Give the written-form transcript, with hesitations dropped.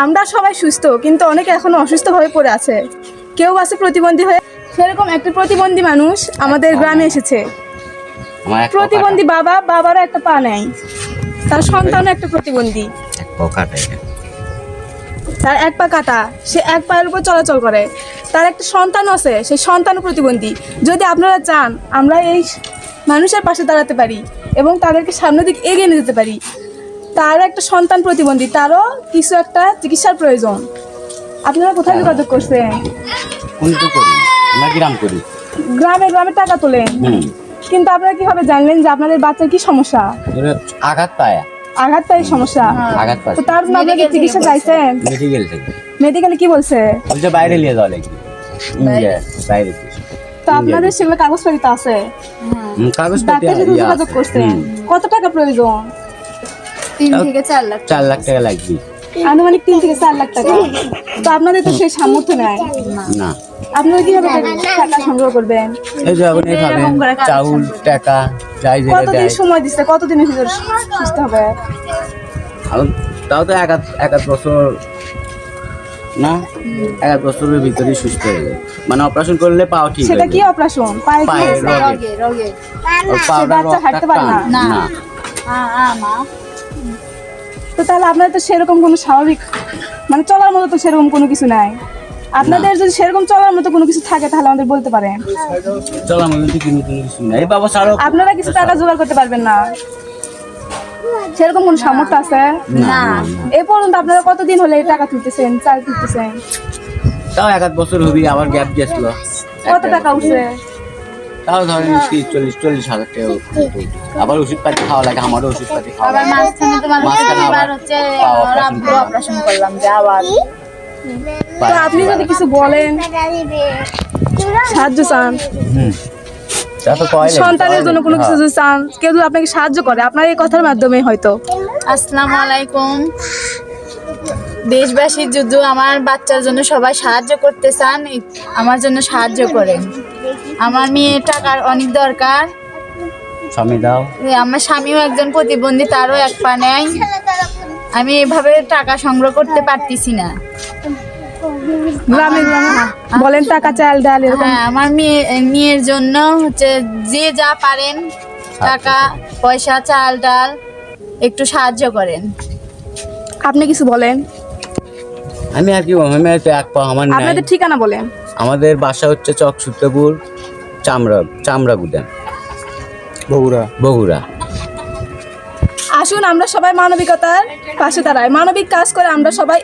আমরা সবাই সুস্থ, কিন্তু অনেকে এখনো অসুস্থভাবে পড়ে আছে। কেউ আছে প্রতিবন্ধী হয়ে। সেরকম একটি প্রতিবন্ধী মানুষ আমাদের গ্রামে এসেছে। প্রতিবন্ধী বাবারও একটা পা নেই, তার সন্তানও একটা প্রতিবন্ধী, তার এক পা কাটা, সে এক পায়ের উপর চলাচল করে। তার একটা সন্তান আছে, সেই সন্তানও প্রতিবন্ধী। যদি আপনারা চান আমরা এই মানুষের পাশে দাঁড়াতে পারি এবং তাদেরকে সামনের দিকে এগিয়ে নিয়ে যেতে পারি। তার একটা সন্তান প্রতিবন্ধী, তারও কিছু একটা চিকিৎসার প্রয়োজন। আপনারা কোথায় যোগাযোগ করছেন? গ্রামে গ্রামে টাকা তোলেন, কিন্তু আপনারা কিভাবে জানলেন যে আপনাদের বাচ্চার কি সমস্যা? আঘাত পায় সমস্যা। তো তার জন্য আপনাকে চিকিৎসা চাইছেন? মেডিকেলে কি বলছে? বাইরে নিয়ে যাওয়া লাগবে। বাইরে তো আপনাদের সেগুলো কাগজপত্র তো আছে? ডাক্তারের সাথে যোগাযোগ করছেন? কত টাকা প্রয়োজন? 3 থেকে 4 লাখ। 4 লাখ টাকা লাগবে। আনুমানিক 3 থেকে 4 লাখ টাকা। তো আপনাদের তো সেই সামর্থ্য নাই। না, আপনারা কিভাবে টাকা সংগ্রহ করবেন? এই যে আপনি খাবেন চাউল টাকা যাই যেটা কতদিন দেয়। সময় দিচ্ছে? কতদিনের ভিতর সুস্থ হবে? তাও তো এক বছর না, 1 বছরের ভিতরে সুস্থ হয়ে যায়। মানে অপারেশন করলে পাও ঠিক সেটা কি অপারেশন? পায়ে কি হয়েছে? রগে সে বাচ্চা হাঁটতে পারে না? না। মা তো তাহলে আপনাদের তো সেরকম কোনো স্বাভাবিক মানে চলার মতো তো সেরকম কোনো কিছু নাই। আপনাদের যদি সেরকম চলার মতো কোনো কিছু থাকে তাহলে আমাদের বলতে পারেন। চলার মতো কোনো কিছু নাই বাবা। আপনারা কিছু টাকা জোগাড় করতে পারবেন না? সেরকম কোনো সামর্থ্য আছে না। এই পর্যন্ত আপনারা কতদিন হলে টাকা তুলতেছেন, চাল তুলতেছেন? তাও 1 বছর হবে, আবার গ্যাপ গেছিল। কত টাকা উঠছে? তাও ধরেন 40 হাজার টাকা। আবার ওষুধ পাতি খাওয়া লাগে, আমারও ওষুধ পাতি খাওয়া আবার লাগে। মাঝখানে তোমার এবার হচ্ছে অপারেশন করলাম যে আবার। তো আপনি যদি কিছু বলেন, সাহায্য চান, তা তো কয়লে সন্তানের জন্য কোনো কিছু যদি চান, কেউ যদি আপনাকে সাহায্য করে আপনার এই কথার মাধ্যমে হয়তো। আসসালামু আলাইকুম। দেশবাসী যদি আমার বাচ্চার জন্য সবাই সাহায্য করতে চান, আমার জন্য সাহায্য করেন। আমার মেয়ের টাকার অনেক দরকার। স্বামী দাও। আমার স্বামীও একজন প্রতিবন্ধী, তারও এক পা নেই। আমি এভাবে টাকা সংগ্রহ করতে পারতেছি না। গ্রামে গ্রামে বলেন টাকা, চাল, ডাল এরকম। হ্যাঁ, আমার মেয়ের জন্য হচ্ছে যে যা পারেন টাকা পয়সা চাল ডাল একটু সাহায্য করেন। আপনি কিছু বলেন। আমি আর কি আমি তো এক পা আমার নাই। আপনাদের ঠিকানা বলেন। আমাদের বাসা হচ্ছে চকসুত্রপুর, চামড়াগুদা, বগুড়া। আসুন আমরা সবাই মানবিকতার পাশে দাঁড়াই, মানবিক কাজ করে আমরা সবাই